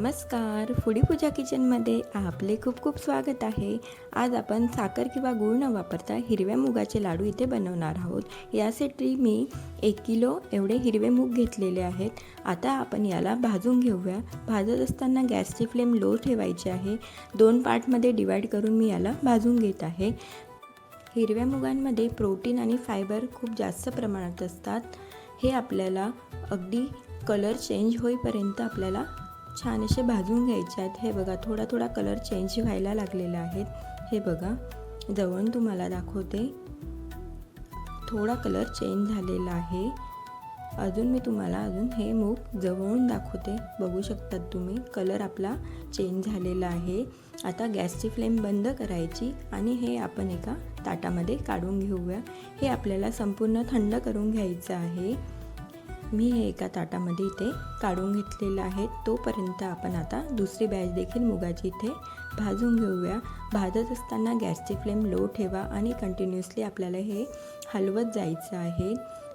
नमस्कार, फूडी पूजा किचनमध्ये आपले खूप खूप स्वागत आहे। आज आपण साखर किंवा गूळ न वापरता हिरव्या मुगाचे लाडू इथे बनवणार आहोत। यासाठी मी 1 किलो एवढे हिरवे मूग घेतलेले आहेत। आता आपण याला भाजून घेऊया। भाजत असताना गॅसची फ्लेम लो ठेवायची आहे। 2 पार्टमध्ये डिवाइड करून मी याला भाजून घेत आहे। हिरव्या मुगांमध्ये प्रोटीन आणि फायबर खूप जास्त प्रमाणात असतात। हे आपल्याला अगदी कलर चेंज होईपर्यंत आपल्याला छान असे भाजून घ्यायचे आहेत। हे बघा, थोडा थोडा कलर चेंज व्हायला लागलेला आहे। हे बघा, जवळून तुम्हाला दाखवते, थोडा कलर चेंज झालेला आहे। अजून मी तुम्हाला हे मूग जवळून दाखवते। बघू शकतात तुम्ही, कलर आपला चेंज झालेला आहे। आता गॅसची फ्लेम बंद करायची आणि हे आपण एका ताटामध्ये काढून घेऊया। हे आपल्याला संपूर्ण थंड करून घ्यायचं आहे। मी हे एका ताटामध्ये इथे काढून घेतलेलं आहे। तोपर्यंत आपण आता दुसरी बॅच देखील मुगाची इथे भाजून घेऊया। भाजत असताना गॅसची फ्लेम लो ठेवा आणि कंटिन्युअसली आपल्याला हे हलवत जायचं आहे।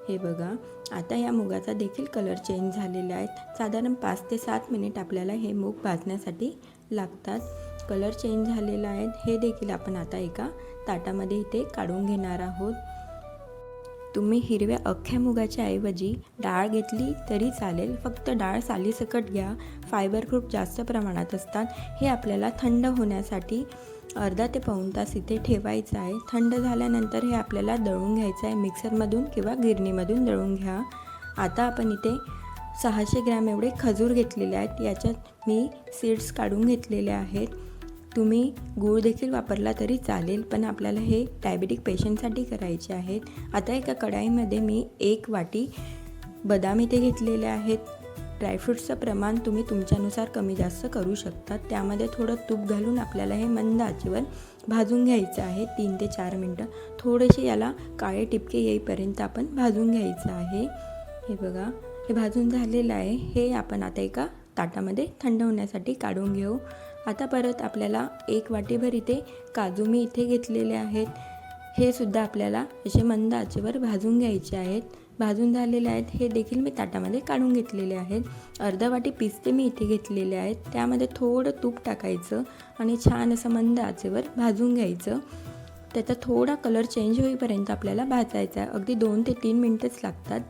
हे बघा, आता या मुगाचा देखील कलर चेंज झालेला आहे। साधारण 5 ते 7 मिनिट आपल्याला हे मूग भाजण्यासाठी लागतात। कलर चेंज झालेला आहे। हे देखील आपण आता एका ताटामध्ये इथे काढून घेणार आहोत। तुम्ही हिरव्या अख्ख्या मुगाच्या ऐवजी डाळ घेतली तरी चालेल, फक्त डाळ सालीसकट घ्या। फायबर खूप जास्त प्रमाणात असतात। हे आपल्याला थंड होण्यासाठी अर्धा ते पाऊण तास इथे ठेवायचं आहे। थंड झाल्यानंतर हे आपल्याला दळून घ्यायचं आहे। मिक्सरमधून किंवा गिरणीमधून दळून घ्या। आता आपण इथे 600 ग्रॅम एवढे खजूर घेतलेले आहेत। याच्यात मी सीड्स काढून घेतलेले आहेत। तुम्ही गूळ देखील वापरला तरी चालेल, पण आपल्याला हे डायबिटिक पेशंटसाठी करायचे आहेत। आता एका कढाईमध्ये मी 1 वाटी बदाम इथे घेतलेले आहेत। ड्रायफ्रूट्सचं प्रमाण तुम्ही तुमच्यानुसार कमी जास्त करू शकता। त्यामध्ये थोडं तूप घालून आपल्याला हे मंद आचेवर भाजून घ्यायचं आहे 3 ते 4 मिनटं। थोडेसे याला काळे टिपके येईपर्यंत आपण भाजून घ्यायचं आहे। हे बघा, हे भाजून झालेलं आहे। हे आपण आता एका ताटामध्ये थंड होण्यासाठी काढून घेऊ। आता परत आपल्याला 1 वाटीभर इथे काजू मी इथे घेतलेले आहेत। हे सुद्धा आपल्याला असे मंद आचेवर भाजून घ्यायचे आहेत। भाजून झालेले आहेत। हे देखील मी ताटामध्ये काढून घेतलेले आहेत। अर्धा वाटी पिस्ते मी इथे घेतलेले आहेत। त्यामध्ये थोडं तूप टाकायचं आणि छान असं मंद आचेवर भाजून घ्यायचं। त्याचा थोडा कलर चेंज होईपर्यंत आपल्याला भाजायचा आहे। अगदी 2 ते 3 मिनटंच लागतात।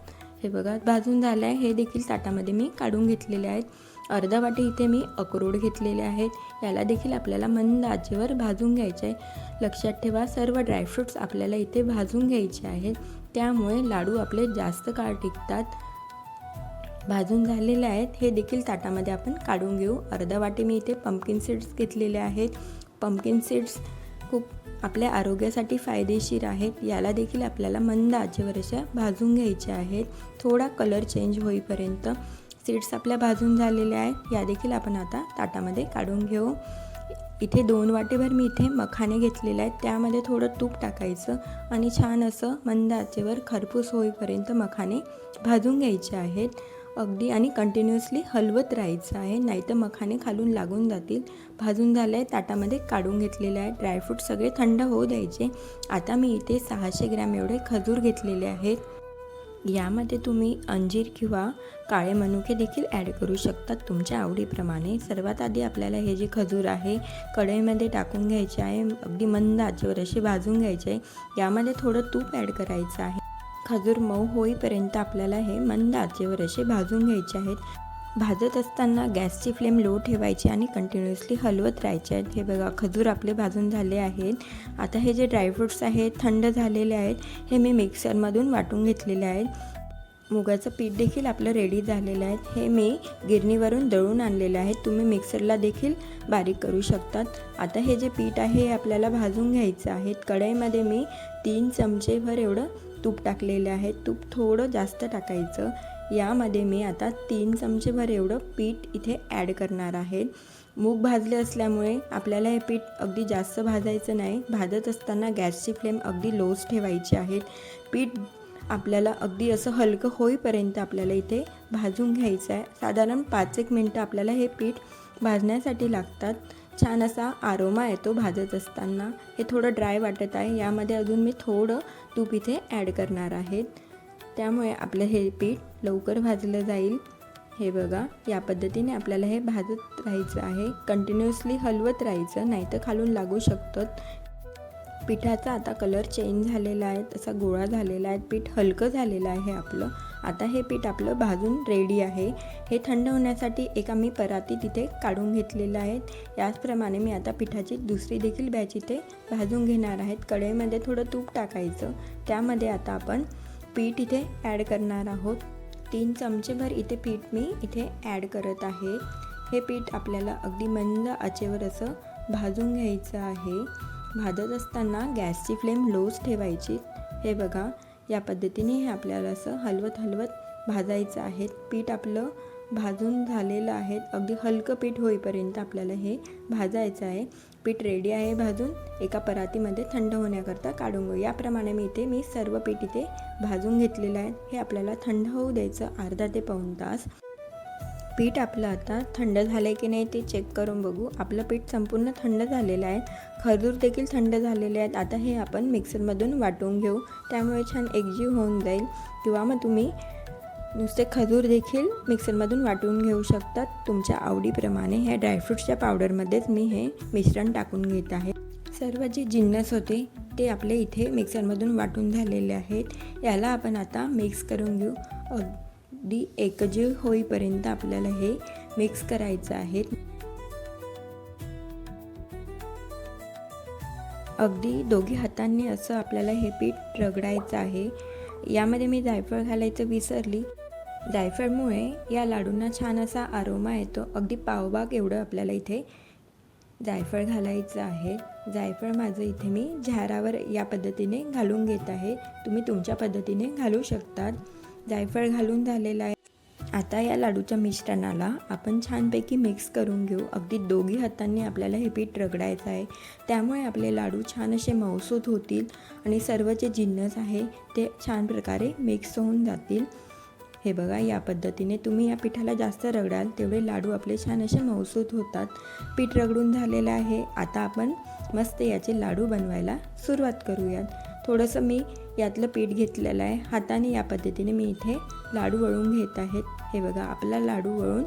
हे बघा, भाजून झालं आहे। हे देखील ताटामध्ये मी काढून घेतलेले आहेत। अर्धा वाटी इथे मी अक्रोड घेतलेले आहेत। याला देखील आपल्याला मंद आचेवर भाजून घ्यायचे आहे। लक्षात ठेवा, सर्व ड्रायफ्रूट्स आपल्याला इथे भाजून घ्यायचे आहेत, त्यामुळे लाडू आपले जास्त काळ टिकतात। भाजून झालेले आहेत। हे देखील ताटामध्ये आपण काढून घेऊ। अर्धा वाटी मी इथे पंपकिन सीड्स घेतलेले आहेत। पंपकिन सीड्स खूप आपल्या आरोग्यासाठी फायदेशीर आहेत। याला देखील आपल्याला मंद आचेवर अशा भाजून घ्यायचे आहेत, थोडा कलर चेंज होईपर्यंत। सीड्स आपल्या भाजून झालेले आहेत। या देखील आपण आता ताटामध्ये काढून घेऊ। इथे 2 वाटीभर मी इथे मखाने घेतलेले आहेत। त्यामध्ये थोडं तूप टाकायचं आणि छान असं मंद आचेवर खरपूस होईपर्यंत मखाने भाजून घ्यायचे आहेत अगदी, आणि कंटिन्युअसली हलवत राहायचं आहे, नाहीतर मखाने खालून लागून जातील। भाजून झाले आहे, ताटामध्ये काढून घेतलेले आहे। ड्रायफ्रूट सगळे थंड होऊ द्यायचे। आता मी इथे 600 ग्रॅम एवढे खजूर घेतलेले आहेत। यामध्ये तुम्ही अंजीर किंवा काळे मनुके देखील ॲड करू शकतात तुमच्या आवडीप्रमाणे। सर्वात आधी आपल्याला हे जे खजूर आहे कढईमध्ये टाकून घ्यायचे आहे। अगदी मंद आचेवर असे भाजून घ्यायचे आहे। यामध्ये थोडं तूप ॲड करायचं आहे। खजूर मऊ होईपर्यंत आपल्याला हे मंद आचेवर असे भाजून घ्यायचे आहेत। भाजत असताना गॅसची फ्लेम लो ठेवायची आणि कंटिन्युअसली हलवत राहायचे आहेत। हे बघा, खजूर आपले भाजून झाले आहेत। आता हे जे ड्रायफ्रूट्स आहेत थंड झालेले आहेत। हे मी मिक्सरमधून वाटून घेतलेले आहेत। मुगाचं पीठ देखील आपलं रेडी झालेलं आहे। हे मी गिरणीवरून दळून आणलेलं आहे। तुम्ही मिक्सरला देखील बारीक करू शकतात। आता हे जे पीठ आहे हे आपल्याला भाजून घ्यायचं आहे। कढईमध्ये मी 3 चमचेभर एवढं तूप टाकलेलं आहे। तूप थोडं जास्त टाकायचं। यामध्ये मी आता 3 चमचेभर एवढं पीठ इथे ॲड करणार आहे। मूग भाजले असल्यामुळे आपल्याला हे पीठ अगदी जास्त भाजायचं नाही। भाजत असताना गॅसची फ्लेम अगदी लोच ठेवायची आहे। पीठ आपल्याला अगदी असं हलकं होईपर्यंत आपल्याला इथे भाजून घ्यायचं आहे। साधारण 5-1 मिनटं आपल्याला हे पीठ भाजण्यासाठी लागतात। छान असा आरोमा येतो भाजत असताना। हे थोडं ड्राय वाटत आहे। यामध्ये अजून मी थोडं तूप इथे ॲड करणार आहे, त्यामुळे आपलं हे पीठ लवकर भाजलं जाईल। हे बघा, या पद्धतीने आपल्याला हे भाजत राहायचं आहे. कंटिन्युअसली हलवत राहायचं, नाहीतर खालून लागू शकतं. पिठाचा आता कलर चेंज झालेला आहे, तसा गोळा झालेला आहे, पीठ हलकं झालेलं आहे आपलं. आता हे पीठ आपलं भाजून रेडी आहे. हे थंड होण्यासाठी एका मी पराती तिथे काढून घेतलेलं आहे. याचप्रमाणे मी आता पिठाची दुसरी देखील बॅच इथे भाजून घेणार आहेत. कढईमध्ये थोडं तूप टाकायचं. त्यामध्ये आता आपण पीठ इथे ॲड करणार आहोत. 3 चमचेभर इथे पीठ मी इथे ॲड करत आहे. हे पीठ आपल्याला अगदी मंद आचेवर असं भाजून घ्यायचं आहे. भाजत असताना गॅसची फ्लेम लोच ठेवायची. हे बघा, या पद्धतीने हे आपल्याला असं हलवत भाजायचं आहे. पीठ आपलं भाजून झालेलं आहे. अगदी हलकं पीठ होईपर्यंत आपल्याला हे भाजायचं आहे. पीठ रेडी आहे भाजून. एका परातीमध्ये थंड होण्याकरता काढून घेऊ. याप्रमाणे मी सर्व पीठ इथे भाजून घेतलेलं आहे. हे आपल्याला थंड होऊ द्यायचं अर्धा ते पाऊण तास. पीठ आपलं आता थंड झालं आहे की नाही ते चेक करून बघू. आपलं पीठ संपूर्ण थंड झालेलं आहे. खजूर देखील थंड झालेले आहेत. आता हे आपण मिक्सरमधून वाटून घेऊ. त्यामुळे छान एकजीव होऊन जाईल. किंवा मग तुम्ही नुसते खजूर देखील मिक्सरमधून वाटून घेऊ शकतात तुमच्या आवडीप्रमाणे. ह्या ड्रायफ्रूट्सच्या पावडरमध्येच मी हे मिश्रण टाकून घेत आहे. सर्व जे जिन्नस होते ते आपले इथे मिक्सरमधून वाटून झालेले आहेत. याला आपण आता मिक्स करून घेऊ. अगदी एकजीव होईपर्यंत आपल्याला हे मिक्स करायचं आहे. अगदी दोघी हातांनी असं आपल्याला हे पीठ रगडायचं आहे. यामध्ये मी जायफळ घालायचं विसरली. जायफळमुळे या लाडूंना छान असा अरोमा येतो. अगदी पावभाग एवढं आपल्याला इथे जायफळ घालायचं आहे. जायफळ माझं इथे मी झारावर या पद्धतीने घालून घेत आहे. तुम्ही तुमच्या पद्धतीने घालू शकतात. जायफळ घालून झालेलं आहे. आता या लाडूच्या मिश्रणाला आपण छानपैकी मिक्स करून घेऊ. अगदी दोघी हातांनी आपल्याला हे पीठ रगडायचं आहे. त्यामुळे आपले लाडू छान असे मऊसूत होतील आणि सर्व जे जिन्नस आहे ते छान प्रकारे मिक्स होऊन जातील. हे बघा, या पद्धतीने तुम्ही या पिठाला जास्त रगडाल तेवढे लाडू आपले छान असे मऊसूत होतात. पीठ रगडून झालेलं आहे. आता आपण मस्त याचे लाडू बनवायला सुरुवात करूयात. थोडंसं मी यातलं पीठ घेतलेलं आहे. हाताने या पद्धतीने मी इथे लाडू वळून घेत आहेत. हे बघा, आपला लाडू वळून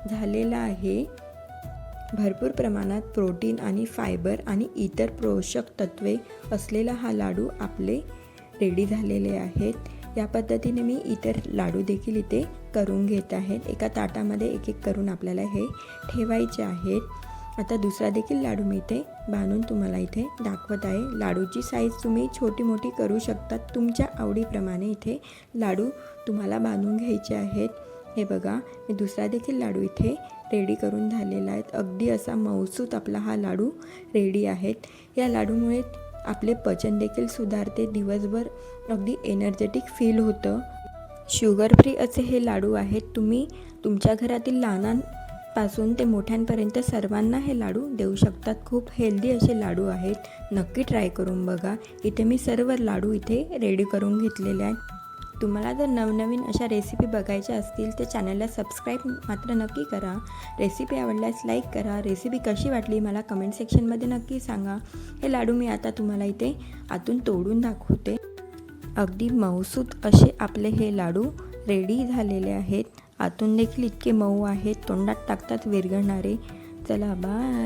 झालेला आहे. भरपूर प्रमाणात प्रोटीन आणि फायबर आणि इतर पोषक तत्वे असलेला हा लाडू आपले रेडी झालेले आहेत. या पद्धतीने मी इतर लाडू देखील इथे करून घेत आहेत. एका ताटामध्ये एक एक करून आपल्याला हे ठेवायचे आहेत. आता दुसरा देखील लाडू मी इथे बांधून तुम्हाला इथे दाखवत आहे. लाडूची साईज तुम्ही छोटी मोठी करू शकतात. तुमच्या आवडीप्रमाणे इथे लाडू तुम्हाला बांधून घ्यायचे आहेत. हे बघा, मी दुसरा देखील लाडू इथे रेडी करून झालेला आहे. अगदी असा मऊसूत आपला हा लाडू रेडी आहेत. या लाडूमुळे आपले पचन देखील सुधारते. दिवसभर अगदी एनर्जेटिक फील होतं. शुगर फ्री असे हे लाडू आहेत. तुम्ही तुमच्या घरातील लहानांपासून ते मोठ्यांपर्यंत सर्वांना हे लाडू देऊ शकतात. खूप हेल्दी असे लाडू आहेत. नक्की ट्राय करून बघा. इथे मी सर्व लाडू इथे रेडी करून घेतलेले आहेत. तुम्हाला जर नवनवीन अशा रेसिपी बघायच्या असतील तर चॅनलला सबस्क्राईब मात्र नक्की करा. रेसिपी आवडल्यास लाईक करा. रेसिपी कशी वाटली मला कमेंट सेक्शनमध्ये नक्की सांगा. हे लाडू मी आता तुम्हाला इथे आतून तोडून दाखवते. अगदी मऊसूत असे आपले हे लाडू रेडी झालेले आहेत. आतून देखील इतके मऊ आहेत, तोंडात टाकतात विरघळणारे. चला बाय.